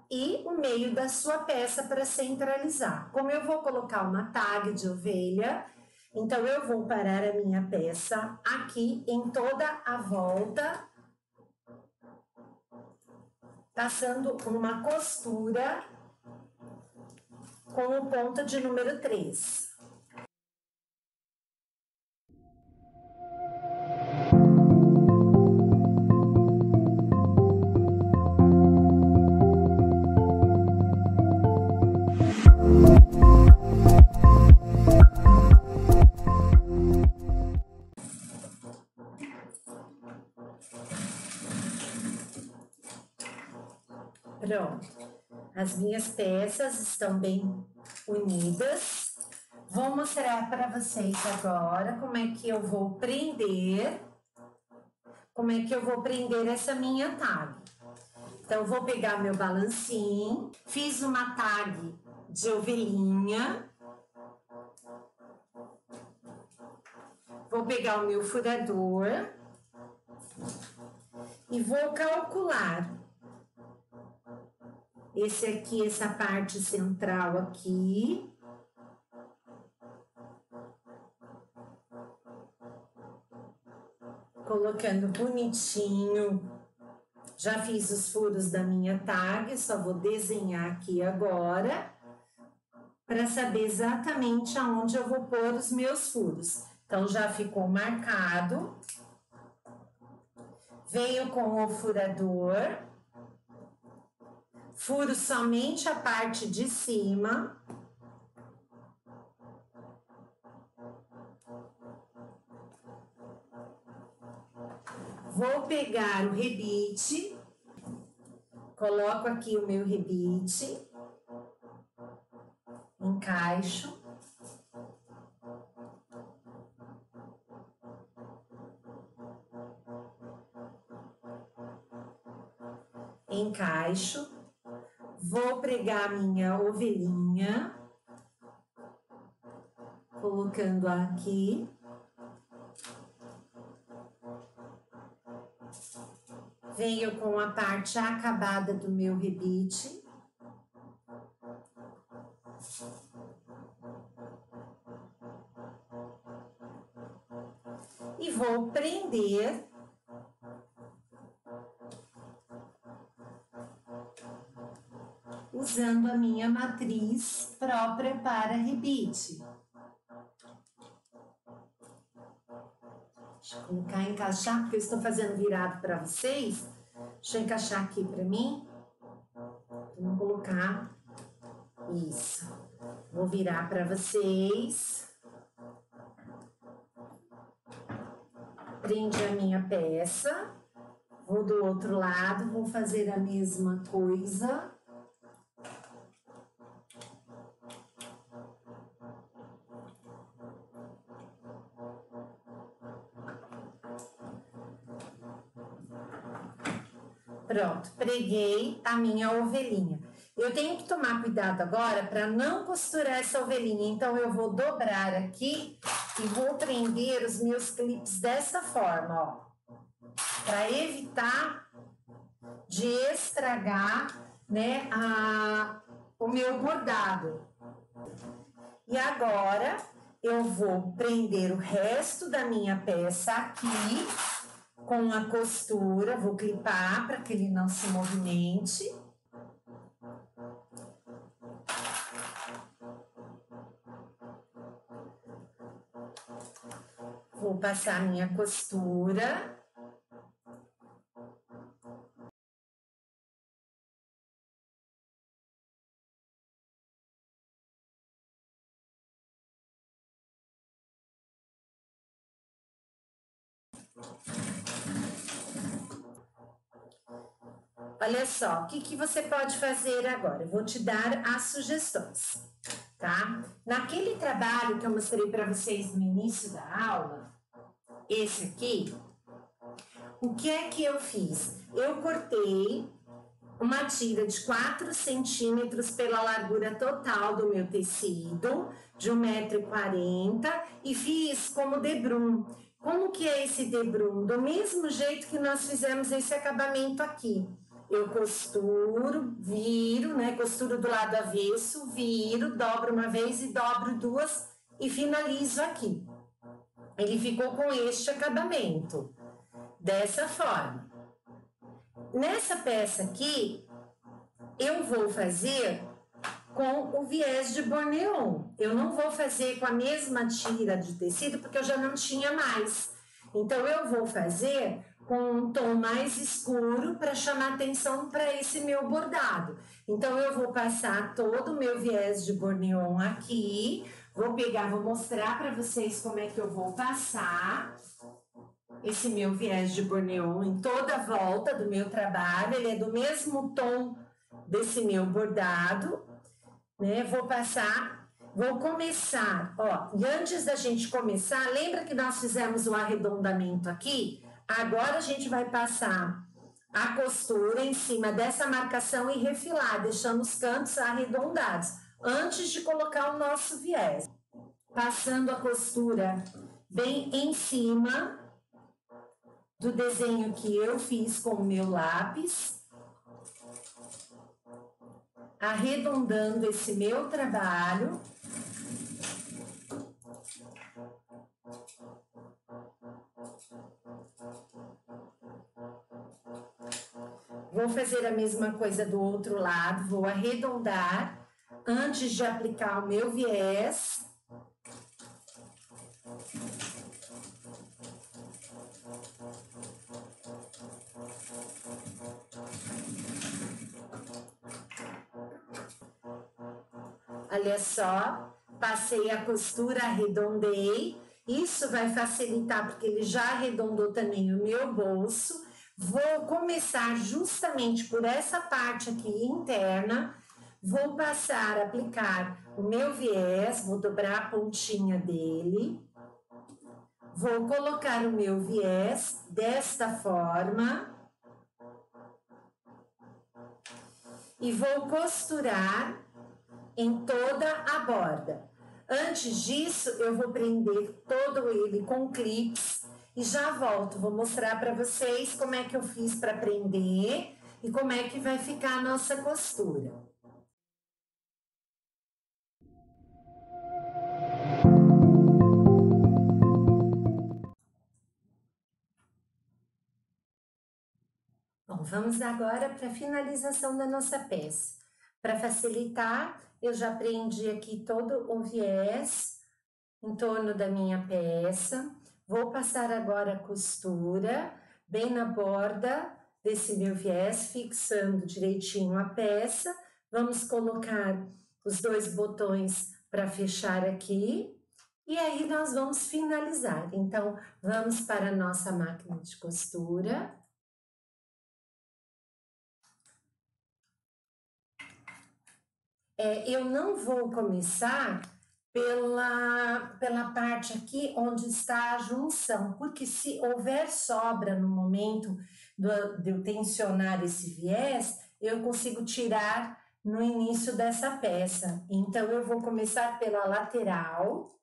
e o meio da sua peça para centralizar. Como eu vou colocar uma tag de ovelha, então eu vou parar a minha peça aqui em toda a volta, passando uma costura com o ponto de número 3. Pronto. As minhas peças estão bem unidas. Vou mostrar para vocês agora como é que eu vou prender, essa minha tag. Então, eu vou pegar meu balancinho, fiz uma tag de ovelhinha. Vou pegar o meu furador e vou calcular essa parte central aqui. Colocando bonitinho. Já fiz os furos da minha tag, só vou desenhar aqui agora para saber exatamente aonde eu vou pôr os meus furos. Então, já ficou marcado. Venho com o furador, furo somente a parte de cima. Vou pegar o rebite, coloco aqui o meu rebite, encaixo. Encaixo, vou pregar minha ovelhinha, colocando aqui. Venho com a parte acabada do meu rebite. E vou prender usando a minha matriz própria para rebite. Deixa eu colocar, encaixar, porque eu estou fazendo virado para vocês. Deixa eu encaixar aqui para mim. Vamos colocar isso. Vou virar para vocês. Prende a minha peça. Vou do outro lado, vou fazer a mesma coisa. Pronto, preguei a minha ovelhinha. Eu tenho que tomar cuidado agora para não costurar essa ovelhinha. Então, eu vou dobrar aqui e vou prender os meus clipes dessa forma, ó. Para evitar de estragar, né, o meu bordado. E agora, eu vou prender o resto da minha peça aqui com a costura, vou clipar para que ele não se movimente. Vou passar minha costura. Olha só, o que você pode fazer agora? Eu vou te dar as sugestões, tá? Naquele trabalho que eu mostrei para vocês no início da aula, esse aqui, o que é que eu fiz? Eu cortei uma tira de 4 centímetros pela largura total do meu tecido, de 1,40 m, e fiz como debrum. Como que é esse debrum? Do mesmo jeito que nós fizemos esse acabamento aqui. Eu costuro, viro, né? Costuro do lado avesso, viro, dobro uma vez e dobro duas e finalizo aqui. Ele ficou com este acabamento, dessa forma. Nessa peça aqui, eu vou fazer com o viés de borneon. Eu não vou fazer com a mesma tira de tecido, porque eu já não tinha mais. Então, eu vou fazer com um tom mais escuro para chamar atenção para esse meu bordado. Então, eu vou passar todo o meu viés de borneon aqui. Vou pegar, vou mostrar para vocês como é que eu vou passar esse meu viés de borneon em toda a volta do meu trabalho. Ele é do mesmo tom desse meu bordado. né? Vou começar, ó, e antes da gente começar, lembra que nós fizemos o arredondamento aqui? Agora a gente vai passar a costura em cima dessa marcação e refilar, deixando os cantos arredondados, antes de colocar o nosso viés. Passando a costura bem em cima do desenho que eu fiz com o meu lápis, arredondando esse meu trabalho. Vou fazer a mesma coisa do outro lado, vou arredondar antes de aplicar o meu viés. Olha só, passei a costura, arredondei. Isso vai facilitar, porque ele já arredondou também o meu bolso. Vou começar justamente por essa parte aqui interna. Vou passar a aplicar o meu viés, vou dobrar a pontinha dele. Vou colocar o meu viés desta forma. E vou costurar em toda a borda. Antes disso, eu vou prender todo ele com clips e já volto. Vou mostrar para vocês como é que eu fiz para prender e como é que vai ficar a nossa costura. Bom, vamos agora para a finalização da nossa peça. Para facilitar, eu já prendi aqui todo o viés em torno da minha peça. Vou passar agora a costura bem na borda desse meu viés, fixando direitinho a peça. Vamos colocar os dois botões para fechar aqui. E aí nós vamos finalizar. Então, vamos para a nossa máquina de costura. Eu não vou começar pela parte aqui onde está a junção, porque se houver sobra no momento de eu tensionar esse viés, eu consigo tirar no início dessa peça. Então, eu vou começar pela lateral.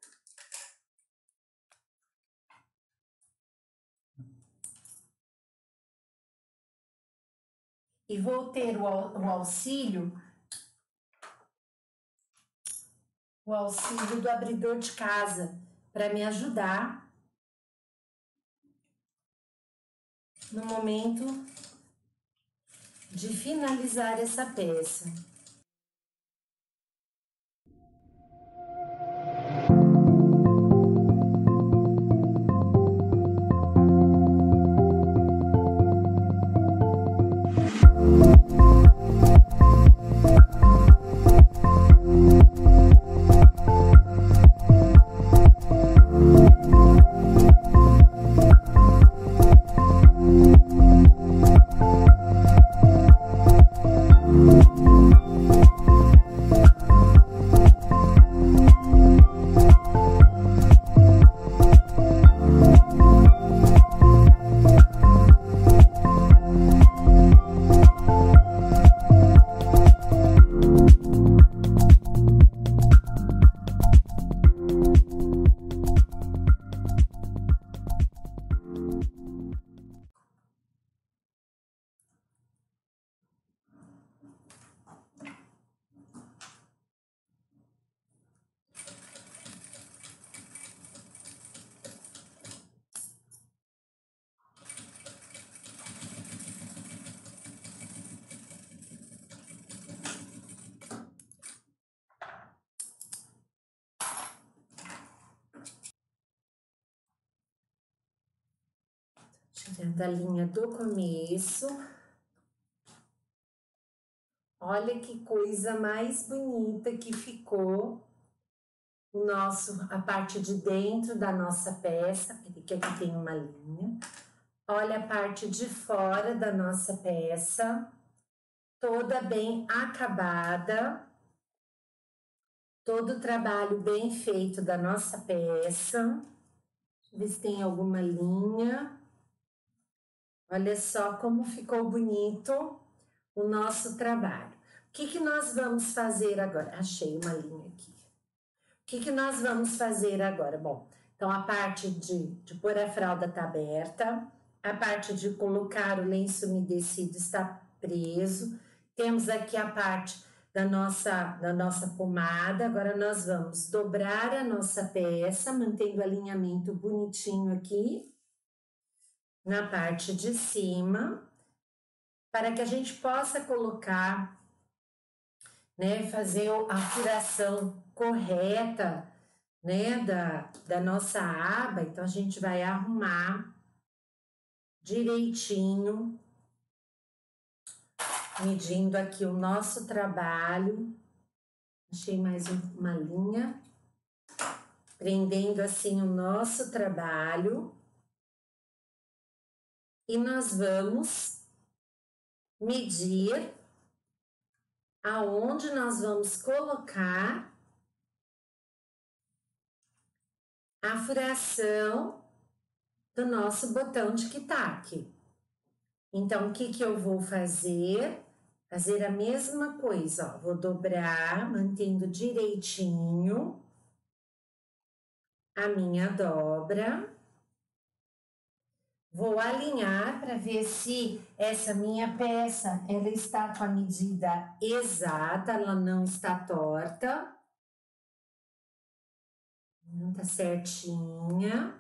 E vou ter o auxílio do abridor de casa para me ajudar no momento de finalizar essa peça. Tirando a linha do começo. Olha que coisa mais bonita que ficou a parte de dentro da nossa peça, que aqui tem uma linha. Olha a parte de fora da nossa peça, toda bem acabada. todo o trabalho bem feito da nossa peça. Deixa eu ver se tem alguma linha. Olha só como ficou bonito o nosso trabalho. O que nós vamos fazer agora? Achei uma linha aqui. O que nós vamos fazer agora? Bom, então a parte de pôr a fralda está aberta, a parte de colocar o lenço umedecido está preso, temos aqui a parte da nossa pomada. Agora nós vamos dobrar a nossa peça, mantendo o alinhamento bonitinho aqui na parte de cima, para que a gente possa colocar, né, fazer a furação correta, né, da nossa aba. Então a gente vai arrumar direitinho, medindo aqui o nosso trabalho. Achei mais uma linha, prendendo assim o nosso trabalho. E nós vamos medir aonde nós vamos colocar a furação do nosso botão tic-tac. Então, o que eu vou fazer? Fazer a mesma coisa, ó. Vou dobrar, mantendo direitinho a minha dobra. Vou alinhar para ver se essa minha peça, ela está com a medida exata, ela não está torta. Não tá certinha.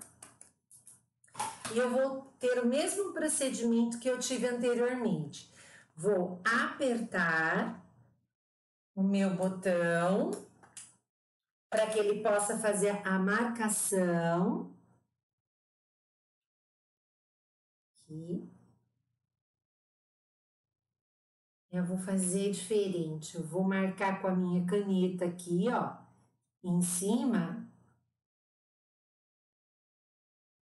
E eu vou ter o mesmo procedimento que eu tive anteriormente. Vou apertar o meu botão para que ele possa fazer a marcação. Aqui. Eu vou fazer diferente. Eu vou marcar com a minha caneta aqui, ó, em cima.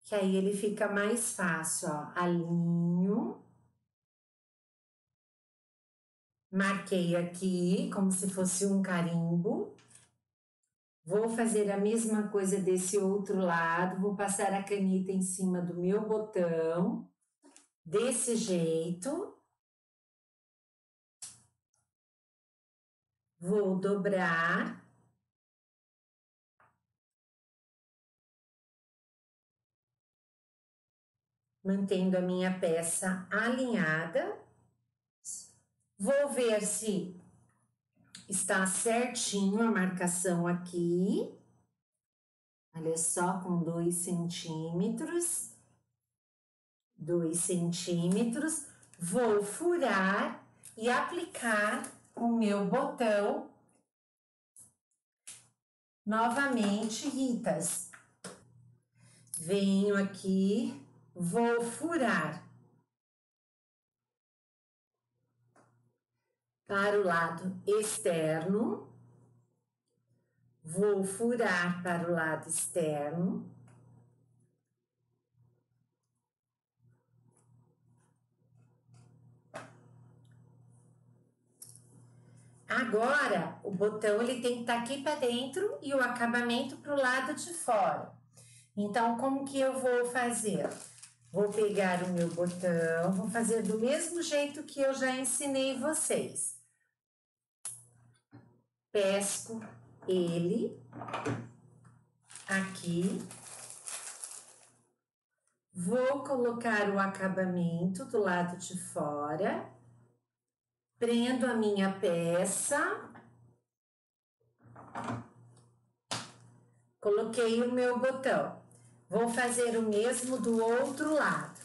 Que aí ele fica mais fácil, ó. Alinho. Marquei aqui como se fosse um carimbo. Vou fazer a mesma coisa desse outro lado. Vou passar a caneta em cima do meu botão. Desse jeito. Vou dobrar. Mantendo a minha peça alinhada. Vou ver se está certinho a marcação aqui. Olha só, com 2 centímetros. 2 centímetros. Vou furar e aplicar o meu botão. Novamente, Ritas. Venho aqui, vou furar para o lado externo. Vou furar para o lado externo. Agora, o botão ele tem que estar aqui para dentro e o acabamento para o lado de fora. Então, como que eu vou fazer? Vou pegar o meu botão, vou fazer do mesmo jeito que eu já ensinei vocês. Pesco ele aqui. Vou colocar o acabamento do lado de fora. Prendo a minha peça. Coloquei o meu botão. Vou fazer o mesmo do outro lado.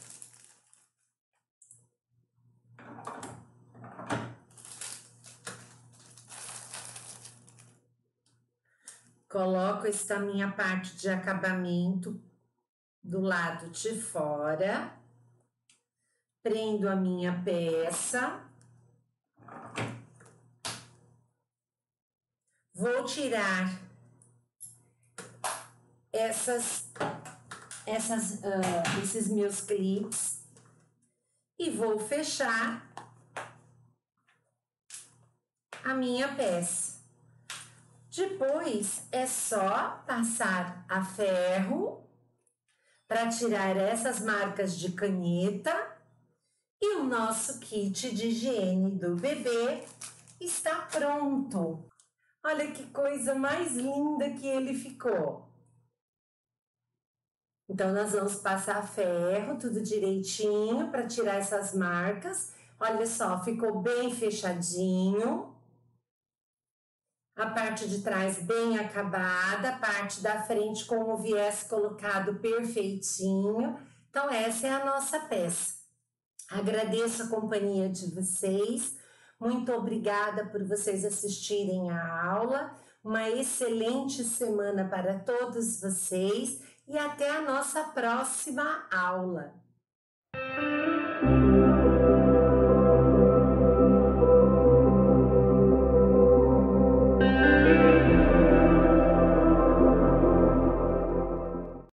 Coloco esta minha parte de acabamento do lado de fora. Prendo a minha peça. Vou tirar esses meus clips e vou fechar a minha peça. Depois é só passar a ferro para tirar essas marcas de caneta e o nosso kit de higiene do bebê está pronto. Olha que coisa mais linda que ele ficou. Então, nós vamos passar ferro, tudo direitinho, para tirar essas marcas. Olha só, ficou bem fechadinho. A parte de trás bem acabada, a parte da frente com o viés colocado perfeitinho. Então, essa é a nossa peça. Agradeço a companhia de vocês. Muito obrigada por vocês assistirem a aula. Uma excelente semana para todos vocês e até a nossa próxima aula.